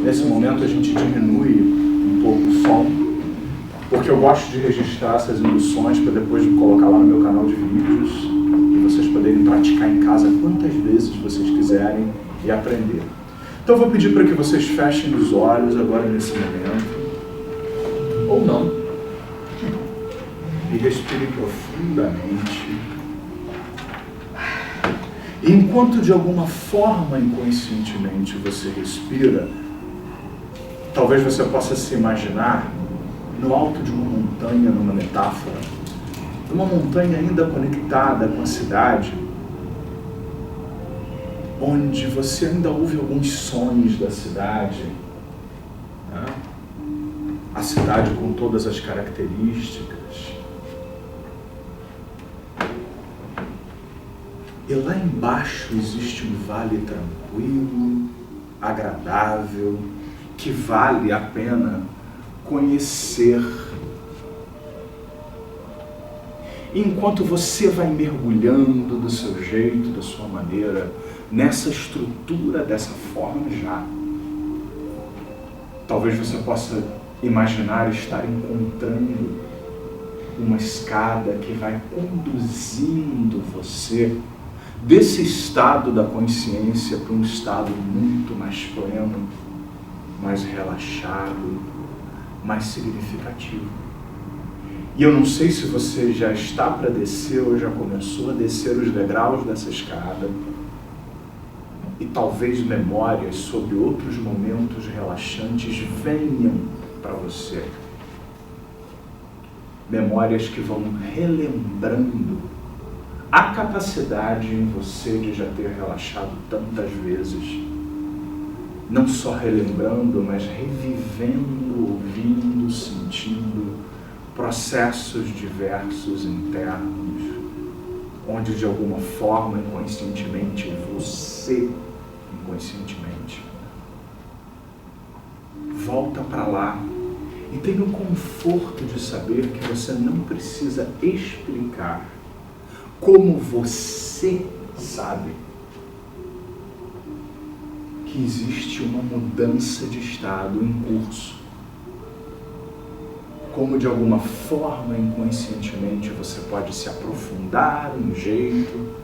Nesse momento a gente diminui um pouco o som, porque eu gosto de registrar essas induções para depois colocar lá no meu canal de vídeos e vocês poderem praticar em casa quantas vezes vocês quiserem e aprender. Então eu vou pedir para que vocês fechem os olhos agora nesse momento, ou não, e respirem profundamente. E enquanto de alguma forma inconscientemente você respira, talvez você possa se imaginar no alto de uma montanha, numa metáfora, uma montanha ainda conectada com a cidade, onde você ainda ouve alguns sons da cidade, né? A cidade com todas as características. E lá embaixo existe um vale tranquilo, agradável, que vale a pena conhecer. Enquanto você vai mergulhando do seu jeito, da sua maneira, nessa estrutura dessa forma já, talvez você possa imaginar estar encontrando uma escada que vai conduzindo você desse estado da consciência para um estado muito mais pleno, mais relaxado, mais significativo. E eu não sei se você já está para descer ou já começou a descer os degraus dessa escada, e talvez memórias sobre outros momentos relaxantes venham para você. Memórias que vão relembrando a capacidade em você de já ter relaxado tantas vezes. Não só relembrando, mas revivendo, ouvindo, sentindo processos diversos internos, onde de alguma forma, inconscientemente, você, inconscientemente, volta para lá e tem o conforto de saber que você não precisa explicar como você sabe que existe uma mudança de estado em curso. Como de alguma forma, inconscientemente, você pode se aprofundar um jeito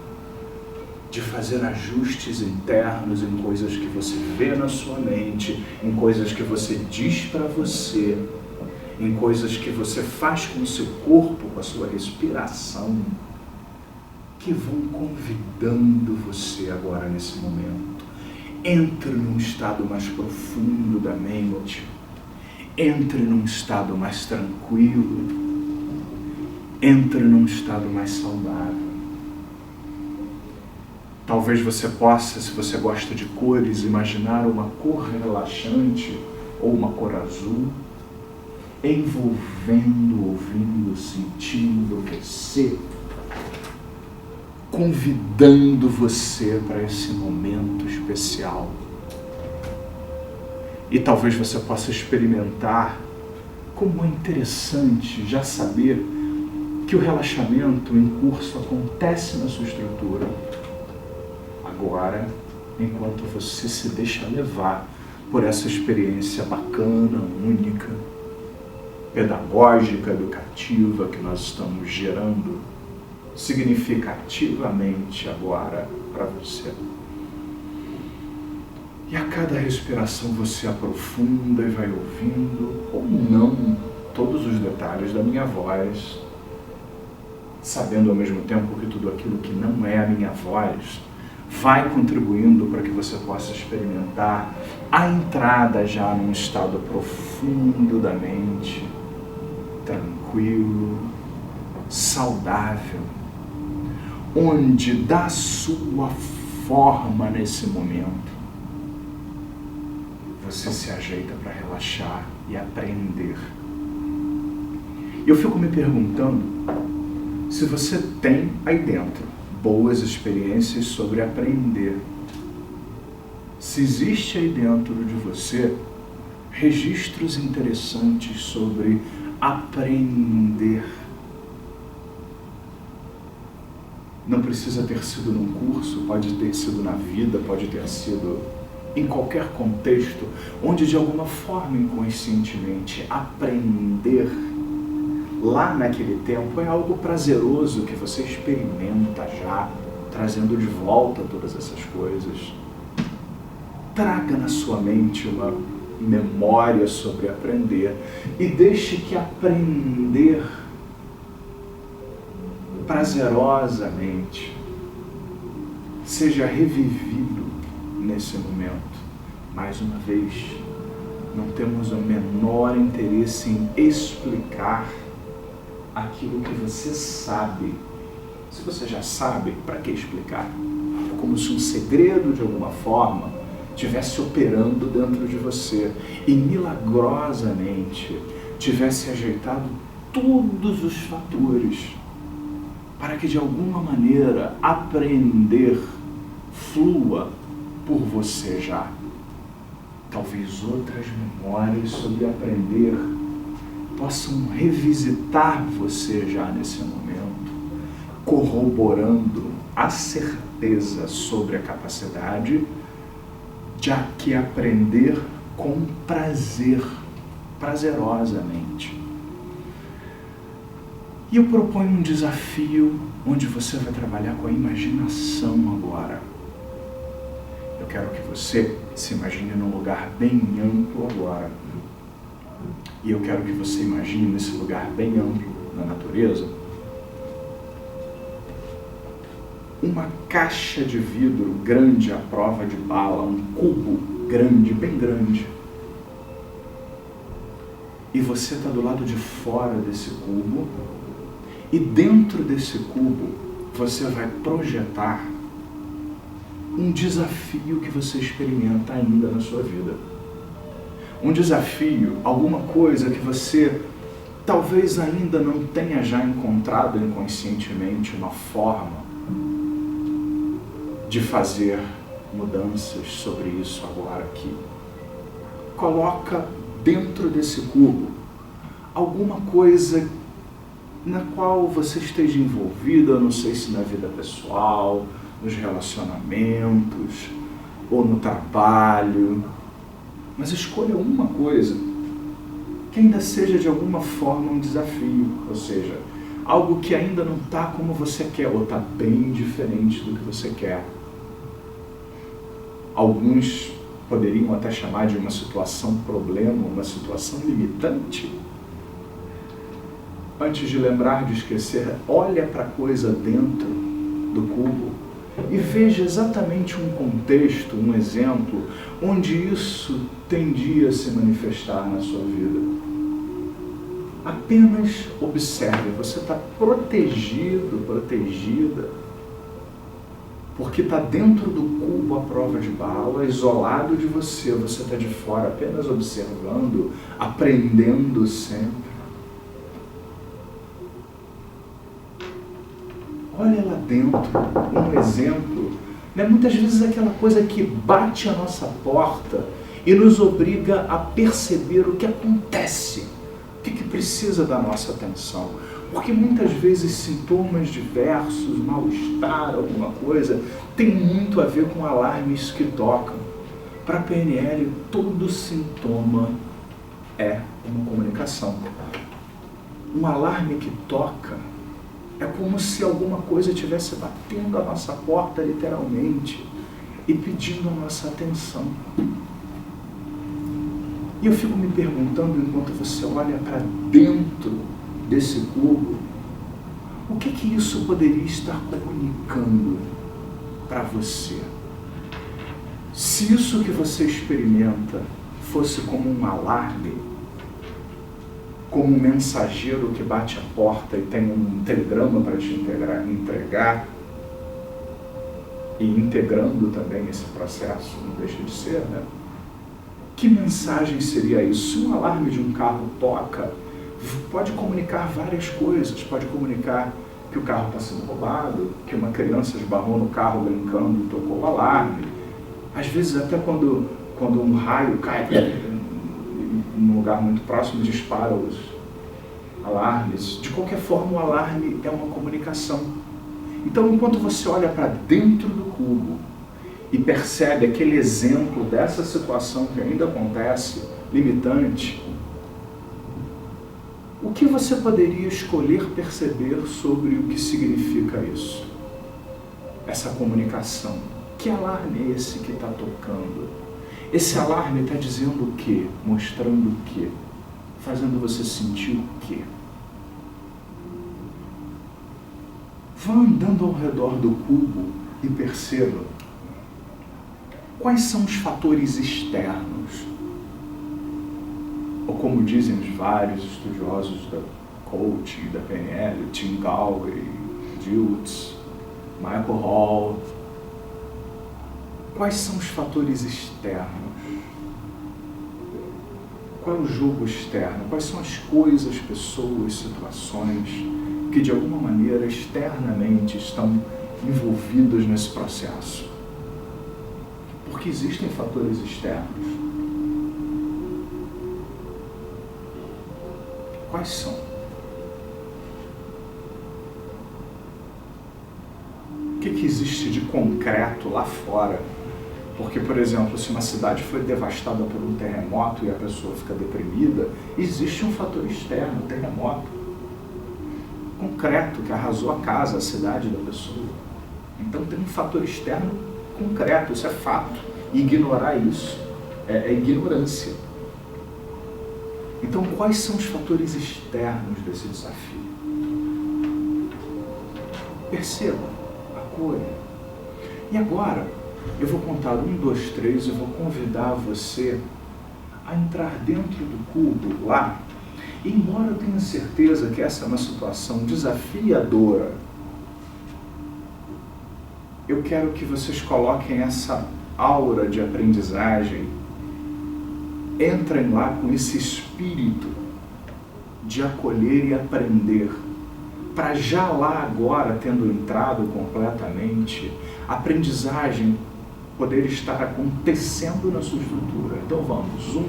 de fazer ajustes internos em coisas que você vê na sua mente, em coisas que você diz para você, em coisas que você faz com o seu corpo, com a sua respiração, que vão convidando você agora nesse momento. Entre num estado mais profundo da mente, entre num estado mais tranquilo, entre num estado mais saudável. Talvez você possa, se você gosta de cores, imaginar uma cor relaxante ou uma cor azul, envolvendo, ouvindo, sentindo você, convidando você para esse momento especial. E talvez você possa experimentar como é interessante já saber que o relaxamento em curso acontece na sua estrutura. Agora, enquanto você se deixa levar por essa experiência bacana, única, pedagógica, educativa que nós estamos gerando significativamente agora para você. E a cada respiração você aprofunda e vai ouvindo, ou não, todos os detalhes da minha voz, sabendo ao mesmo tempo que tudo aquilo que não é a minha voz vai contribuindo para que você possa experimentar a entrada já num estado profundo da mente, tranquilo, saudável, onde da sua forma nesse momento você se ajeita para relaxar e aprender. Eu fico me perguntando se você tem aí dentro boas experiências sobre aprender. Se existe aí dentro de você registros interessantes sobre aprender. Não precisa ter sido num curso, pode ter sido na vida, pode ter sido em qualquer contexto, onde de alguma forma inconscientemente aprender lá naquele tempo é algo prazeroso que você experimenta já, trazendo de volta todas essas coisas. Traga na sua mente uma memória sobre aprender e deixe que aprender prazerosamente seja revivido nesse momento. Mais uma vez, não temos o menor interesse em explicar aquilo que você sabe. Se você já sabe, para que explicar? É como se um segredo, de alguma forma, estivesse operando dentro de você e milagrosamente tivesse ajeitado todos os fatores para que de alguma maneira aprender flua por você já. Talvez outras memórias sobre aprender possam revisitar você já nesse momento, corroborando a certeza sobre a capacidade de que aprender com prazer, prazerosamente. E eu proponho um desafio onde você vai trabalhar com a imaginação agora. Eu quero que você se imagine num lugar bem amplo agora. E eu quero que você imagine nesse lugar bem amplo na natureza uma caixa de vidro grande à prova de bala, um cubo grande, bem grande. E você está do lado de fora desse cubo, e dentro desse cubo você vai projetar um desafio que você experimenta ainda na sua vida. Um desafio, alguma coisa que você talvez ainda não tenha já encontrado inconscientemente uma forma de fazer mudanças sobre isso agora aqui. Coloca dentro desse cubo alguma coisa na qual você esteja envolvida, não sei se na vida pessoal, nos relacionamentos ou no trabalho, mas escolha uma coisa que ainda seja de alguma forma um desafio, ou seja, algo que ainda não está como você quer ou está bem diferente do que você quer. Alguns poderiam até chamar de uma situação problema, uma situação limitante. Antes de lembrar de esquecer, olha para a coisa dentro do cubo e veja exatamente um contexto, um exemplo, onde isso tendia a se manifestar na sua vida. Apenas observe, você está protegido, protegida, porque está dentro do cubo à prova de bala, isolado de você, você está de fora apenas observando, aprendendo sempre. Olha lá dentro, um exemplo, né? Muitas vezes aquela coisa que bate a nossa porta e nos obriga a perceber o que acontece, o que precisa da nossa atenção. Porque muitas vezes sintomas diversos, mal-estar, alguma coisa, tem muito a ver com alarmes que tocam. Para a PNL, todo sintoma é uma comunicação. Um alarme que toca é como se alguma coisa estivesse batendo a nossa porta, literalmente, e pedindo a nossa atenção. E eu fico me perguntando, enquanto você olha para dentro desse cubo, o que isso poderia estar comunicando para você? Se isso que você experimenta fosse como um alarme, como um mensageiro que bate a porta e tem um telegrama para te entregar, e integrando também esse processo, não deixa de ser, né? Que mensagem seria isso? Se um alarme de um carro toca, pode comunicar várias coisas. Pode comunicar que o carro está sendo roubado, que uma criança esbarrou no carro brincando e tocou o alarme. Às vezes até quando um raio cai num lugar muito próximo, dispara os alarmes. De qualquer forma, o alarme é uma comunicação. Então, enquanto você olha para dentro do cubo e percebe aquele exemplo dessa situação que ainda acontece, limitante, o que você poderia escolher perceber sobre o que significa isso? Essa comunicação. Que alarme é esse que está tocando? Esse alarme está dizendo o quê? Mostrando o quê? Fazendo você sentir o quê? Vá andando ao redor do cubo e perceba quais são os fatores externos. Ou como dizem os vários estudiosos da coaching, da PNL, Tim Gallway, Diltz, Michael Hall, quais são os fatores externos? Qual é o jogo externo? Quais são as coisas, pessoas, situações que de alguma maneira externamente estão envolvidos nesse processo? Porque existem fatores externos. Quais são? O que existe de concreto lá fora? Porque, por exemplo, se uma cidade foi devastada por um terremoto e a pessoa fica deprimida, existe um fator externo, terremoto, concreto, que arrasou a casa, a cidade da pessoa. Então tem um fator externo concreto, isso é fato. E ignorar isso é ignorância. Então, quais são os fatores externos desse desafio? Perceba, acolha. E agora, eu vou contar 1, 2, 3 e vou convidar você a entrar dentro do cubo lá. E embora eu tenha certeza que essa é uma situação desafiadora, eu quero que vocês coloquem essa aura de aprendizagem, entrem lá com esse espírito de acolher e aprender, para já lá agora, tendo entrado completamente, a aprendizagem poder estar acontecendo na sua estrutura. Então vamos, 1,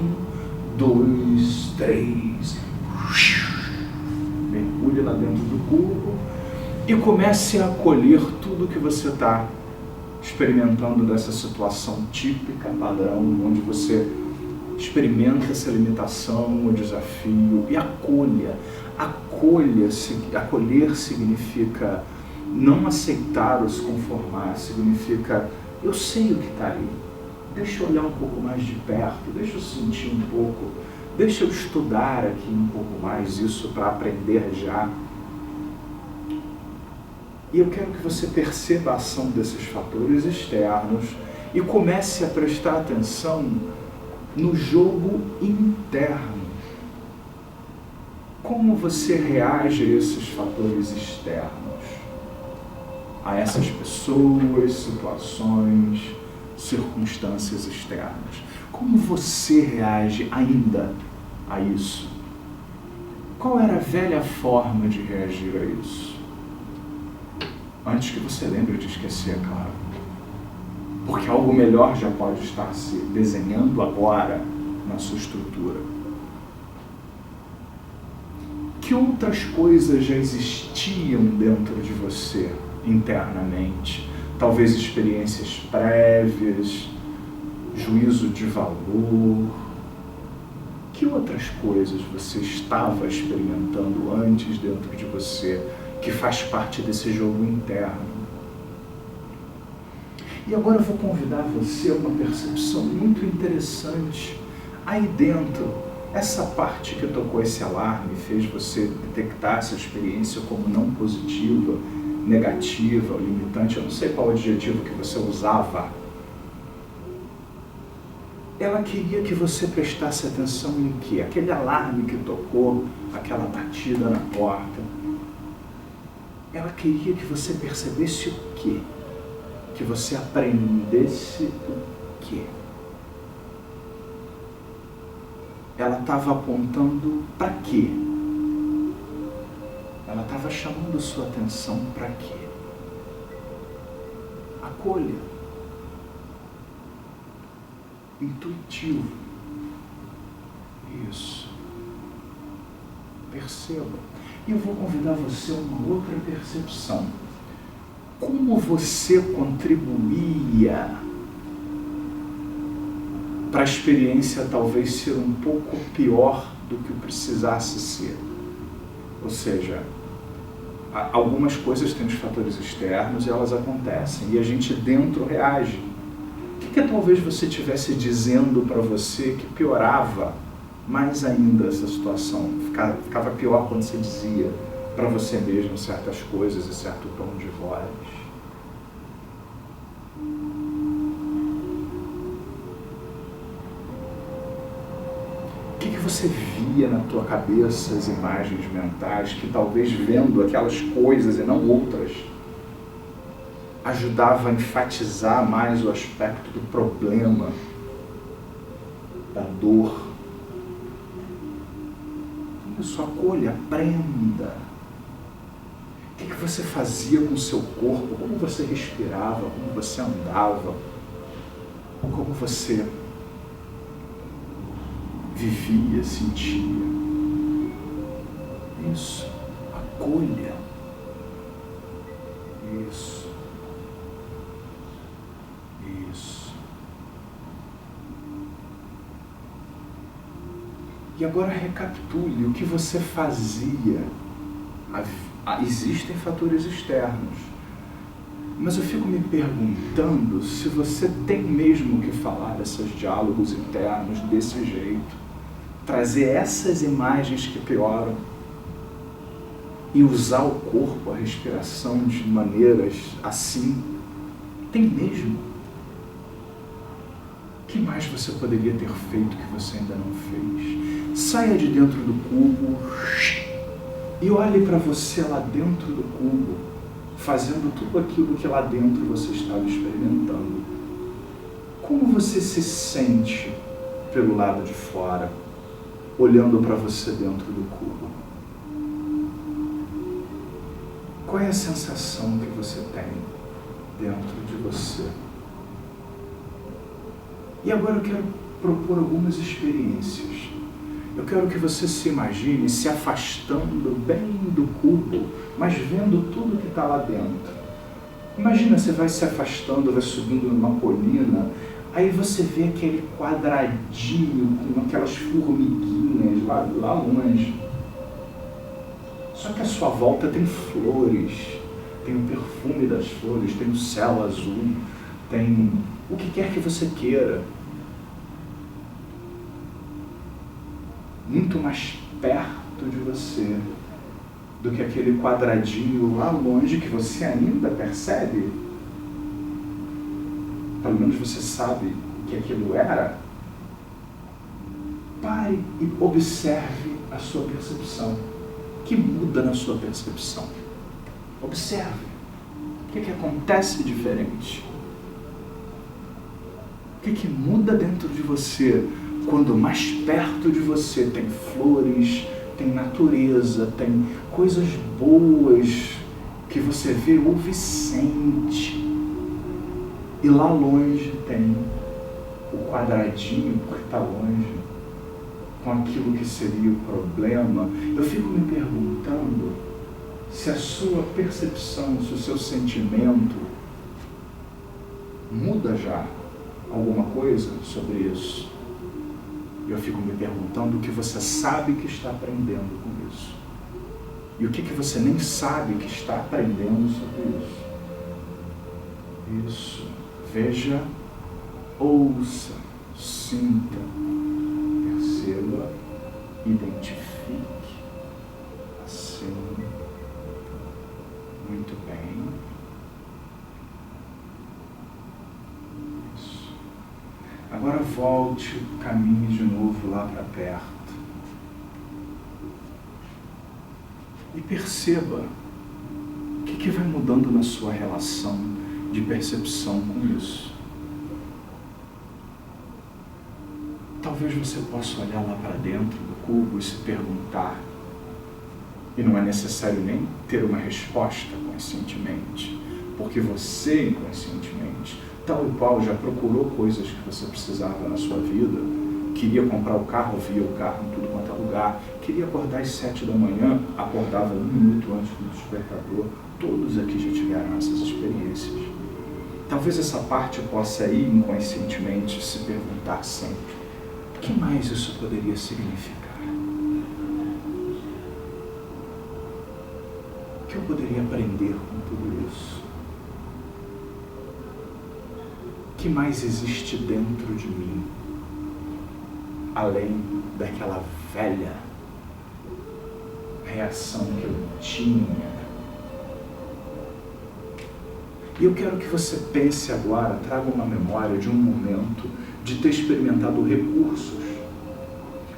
2, 3, mergulhe lá dentro do cubo e comece a acolher tudo que você está experimentando dessa situação típica, padrão, onde você experimenta essa limitação, o desafio, e acolha. Acolher significa não aceitar ou se conformar, significa eu sei o que está ali, deixa eu olhar um pouco mais de perto, deixa eu sentir um pouco, deixa eu estudar aqui um pouco mais isso para aprender já. E eu quero que você perceba a ação desses fatores externos e comece a prestar atenção no jogo interno. Como você reage a esses fatores externos? A essas pessoas, situações, circunstâncias externas. Como você reage ainda a isso? Qual era a velha forma de reagir a isso? Antes que você lembre de esquecer, claro. Porque algo melhor já pode estar se desenhando agora na sua estrutura. Que outras coisas já existiam dentro de você internamente? Talvez experiências prévias, juízo de valor. Que outras coisas você estava experimentando antes dentro de você, que faz parte desse jogo interno? E agora eu vou convidar você a uma percepção muito interessante. Aí dentro, essa parte que tocou esse alarme, fez você detectar essa experiência como não positiva, negativa, limitante, eu não sei qual adjetivo que você usava. Ela queria que você prestasse atenção em quê? Aquele alarme que tocou, aquela batida na porta. Ela queria que você percebesse o quê? Que você aprendesse o quê? Ela estava apontando para quê? Ela estava chamando sua atenção para quê? Acolha. Intuitivo. Isso. Perceba. E eu vou convidar você a uma outra percepção. Como você contribuía para a experiência talvez ser um pouco pior do que precisasse ser. Ou seja, algumas coisas têm os fatores externos e elas acontecem, e a gente dentro reage. O que talvez você estivesse dizendo para você que piorava mais ainda essa situação? Ficava pior quando você dizia para você mesmo certas coisas e certo tom de voz. O que você via na tua cabeça, as imagens mentais, que talvez vendo aquelas coisas e não outras, ajudava a enfatizar mais o aspecto do problema, da dor? Isso, acolha, aprenda. O que você fazia com o seu corpo? Como você respirava? Como você andava? Como você vivia, sentia? Isso, acolha. Isso. Isso. E agora recapitule o que você fazia. Existem fatores externos, mas eu fico me perguntando se você tem mesmo que falar esses diálogos internos desse jeito, trazer essas imagens que pioram e usar o corpo, a respiração de maneiras assim. Tem mesmo? O que mais você poderia ter feito que você ainda não fez? Saia de dentro do cubo e olhe para você lá dentro do cubo, fazendo tudo aquilo que lá dentro você estava experimentando. Como você se sente pelo lado de fora, olhando para você dentro do cubo? Qual é a sensação que você tem dentro de você? E agora eu quero propor algumas experiências. Eu quero que você se imagine se afastando bem do cubo, mas vendo tudo que está lá dentro. Imagina, você vai se afastando, vai subindo numa colina, aí você vê aquele quadradinho com aquelas formiguinhas lá longe. Só que à sua volta tem flores, tem o perfume das flores, tem o céu azul, tem o que quer que você queira. Muito mais perto de você do que aquele quadradinho lá longe que você ainda percebe. Pelo menos você sabe que aquilo era. Pare e observe a sua percepção. O que muda na sua percepção? Observe. O que acontece diferente? O que muda dentro de você quando mais perto de você tem flores, tem natureza, tem coisas boas que você vê, ouve e sente. E lá longe tem o quadradinho que está longe, com aquilo que seria o problema. Eu fico me perguntando se a sua percepção, se o seu sentimento muda já alguma coisa sobre isso. Eu fico me perguntando o que você sabe que está aprendendo com isso. E o que você nem sabe que está aprendendo sobre isso. Isso. Veja, ouça, sinta, perceba, identifique. Assim. Muito bem. Isso. Agora volte o caminho de novo lá para perto. E perceba o que vai mudando na sua relação de percepção com isso. Talvez você possa olhar lá para dentro do cubo e se perguntar, e não é necessário nem ter uma resposta conscientemente, porque você inconscientemente, tal e qual já procurou coisas que você precisava na sua vida, queria comprar o carro, via o carro em tudo quanto é lugar, queria acordar às 7 da manhã, acordava 1 minuto antes do despertador. Todos aqui já tiveram essas experiências. talvez essa parte possa ir inconscientemente se perguntar sempre: o que mais isso poderia significar? O que eu poderia aprender com tudo isso? O que mais existe dentro de mim, além daquela velha reação que eu tinha? E eu quero que você pense agora, traga uma memória de um momento de ter experimentado recursos.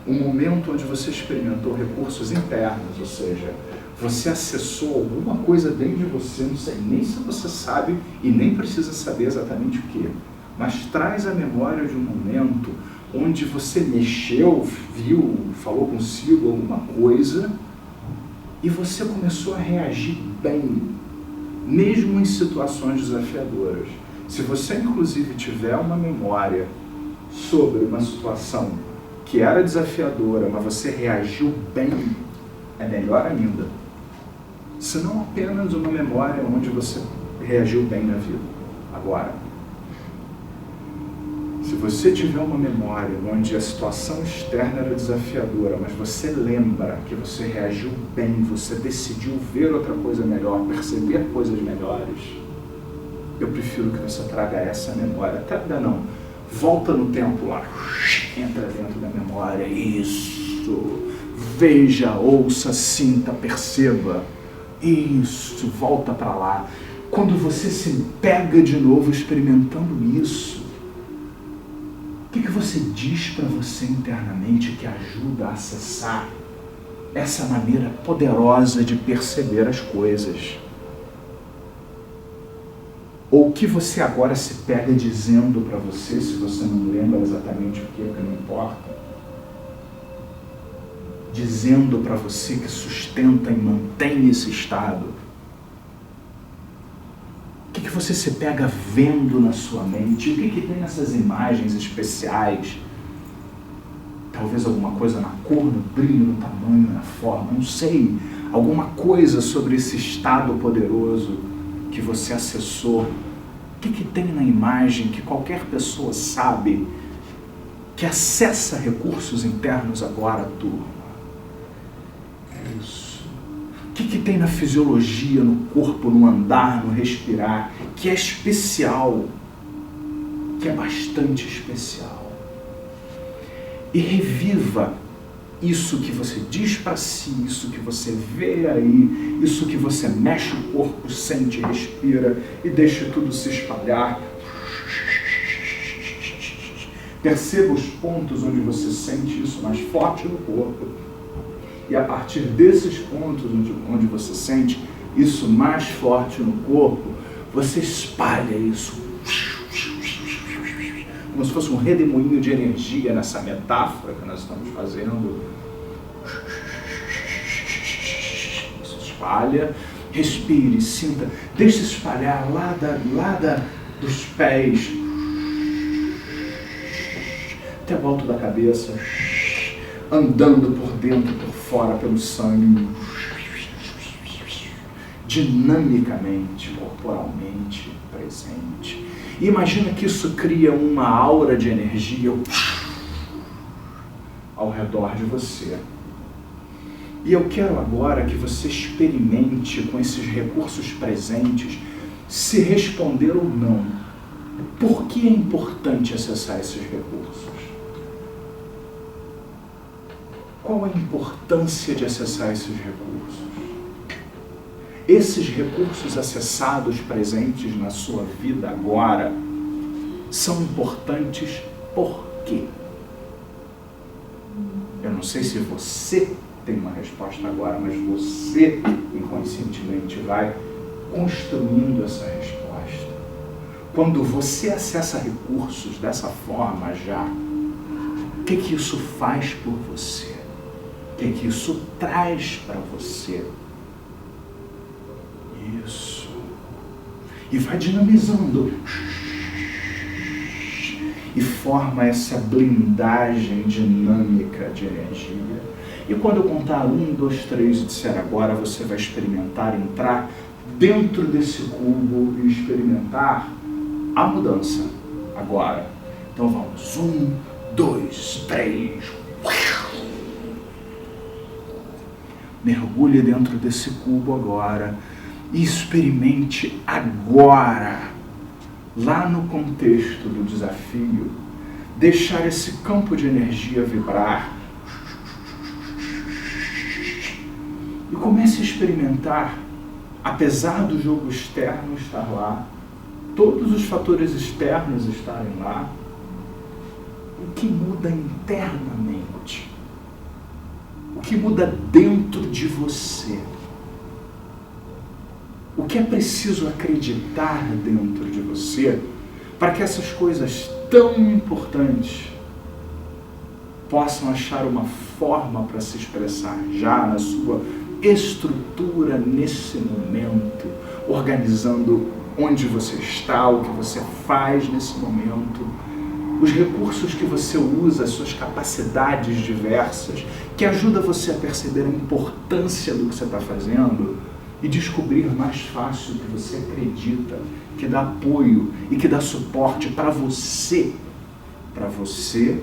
Um momento onde você experimentou recursos internos, ou seja, você acessou alguma coisa dentro de você, não sei nem se você sabe e nem precisa saber exatamente o que, mas traz a memória de um momento onde você mexeu, viu, falou consigo alguma coisa e você começou a reagir bem, mesmo em situações desafiadoras. Se você inclusive tiver uma memória sobre uma situação que era desafiadora, mas você reagiu bem, é melhor ainda. Se não apenas uma memória onde você reagiu bem na vida. Agora, se você tiver uma memória onde a situação externa era desafiadora, mas você lembra que você reagiu bem, você decidiu ver outra coisa melhor, perceber coisas melhores, eu prefiro que você traga essa memória. Traga não, volta no tempo lá, entra dentro da memória, isso, veja, ouça, sinta, perceba, isso, volta para lá. Quando você se pega de novo experimentando isso, o que você diz para você internamente que ajuda a acessar essa maneira poderosa de perceber as coisas? Ou o que você agora se pega dizendo para você, se você não lembra exatamente o que, porque não importa, dizendo para você que sustenta e mantém esse estado? O que você se pega vendo na sua mente? O que tem nessas imagens especiais? Talvez alguma coisa na cor, no brilho, no tamanho, na forma, não sei. Alguma coisa sobre esse estado poderoso que você acessou. O que tem na imagem que qualquer pessoa sabe que acessa recursos internos agora, turma? É isso. O que tem na fisiologia, no corpo, no andar, no respirar, que é especial, que é bastante especial? E reviva isso que você diz para si, isso que você vê aí, isso que você mexe o corpo, sente, respira e deixa tudo se espalhar. Perceba os pontos onde você sente isso mais forte no corpo. E a partir desses pontos onde você sente isso mais forte no corpo, você espalha isso. Como se fosse um redemoinho de energia nessa metáfora que nós estamos fazendo. Você espalha, respire, sinta, deixe se espalhar lá dos pés até a volta da cabeça, andando por dentro, por fora, pelo sangue, dinamicamente, corporalmente presente. E imagina que isso cria uma aura de energia ao redor de você. E eu quero agora que você experimente com esses recursos presentes se responder ou não. Por que é importante acessar esses recursos? Qual a importância de acessar esses recursos? Esses recursos acessados, presentes na sua vida agora, são importantes por quê? Eu não sei se você tem uma resposta agora, mas você inconscientemente vai construindo essa resposta. Quando você acessa recursos dessa forma já, o que isso faz por você? O que isso traz para você? Isso. E vai dinamizando. E forma essa blindagem dinâmica de energia. E quando eu contar 1, 2, 3 e disser agora, você vai experimentar entrar dentro desse cubo e experimentar a mudança agora. Então vamos, 1, 2, 3. Mergulhe dentro desse cubo agora e experimente agora, lá no contexto do desafio, deixar esse campo de energia vibrar e comece a experimentar, apesar do jogo externo estar lá, todos os fatores externos estarem lá, o que muda internamente, o que muda dentro de você, o que é preciso acreditar dentro de você para que essas coisas tão importantes possam achar uma forma para se expressar já na sua estrutura nesse momento, organizando onde você está, o que você faz nesse momento, os recursos que você usa, as suas capacidades diversas, que ajuda você a perceber a importância do que você está fazendo e descobrir mais fácil o que você acredita, que dá apoio e que dá suporte para você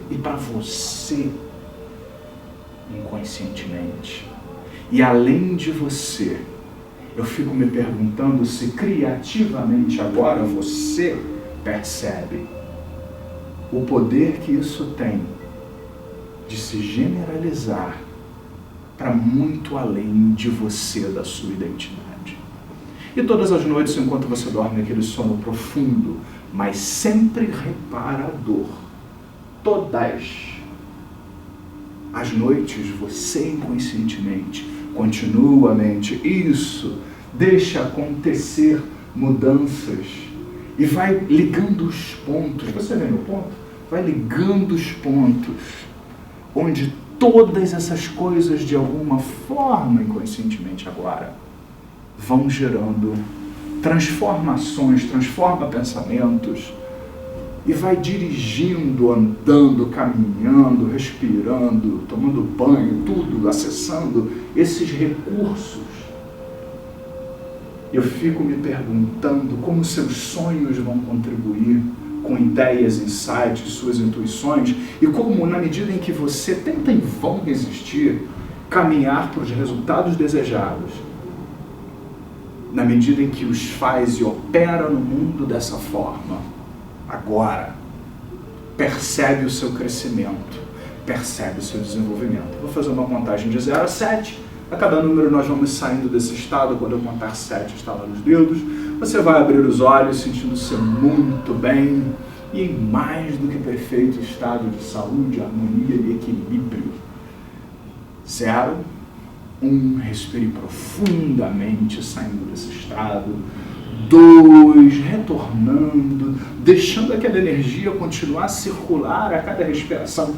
e para você inconscientemente. E além de você, eu fico me perguntando se criativamente agora você percebe o poder que isso tem de se generalizar para muito além de você, da sua identidade. E todas as noites, enquanto você dorme aquele sono profundo, mas sempre reparador, todas as noites você inconscientemente continua a mente, isso, deixa acontecer mudanças e vai ligando os pontos. Você vê meu ponto? Vai ligando os pontos onde todas essas coisas de alguma forma inconscientemente agora vão gerando transformações, transforma pensamentos e vai dirigindo, andando, caminhando, respirando, tomando banho, tudo, acessando esses recursos. Eu fico me perguntando como seus sonhos vão contribuir com ideias, insights, suas intuições, e como, na medida em que você tenta em vão resistir, caminhar para os resultados desejados, na medida em que os faz e opera no mundo dessa forma, agora, percebe o seu crescimento, percebe o seu desenvolvimento. Vou fazer uma contagem de 0 a 7, a cada número nós vamos saindo desse estado. Quando eu contar 7, estalar os dedos, você vai abrir os olhos sentindo-se muito bem e em mais do que perfeito estado de saúde, harmonia e equilíbrio. 0, 1, respire profundamente saindo desse estado. 2, retornando, deixando aquela energia continuar a circular a cada respiração.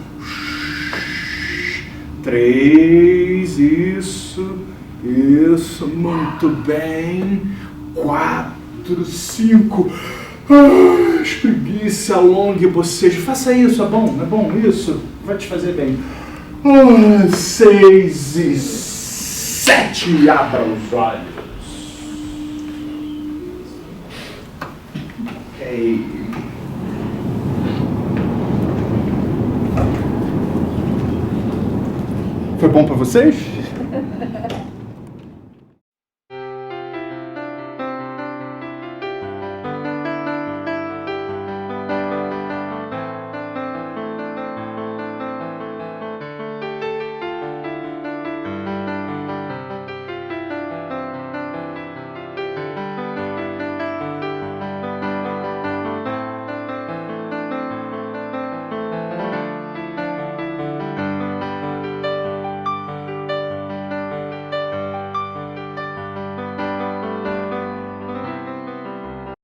3, isso, muito bem. 4, 5, espreguice, alongue, bocejo, faça isso, é bom, isso, vai te fazer bem. 6 e 7, abra os olhos. Ok. Foi bom para vocês?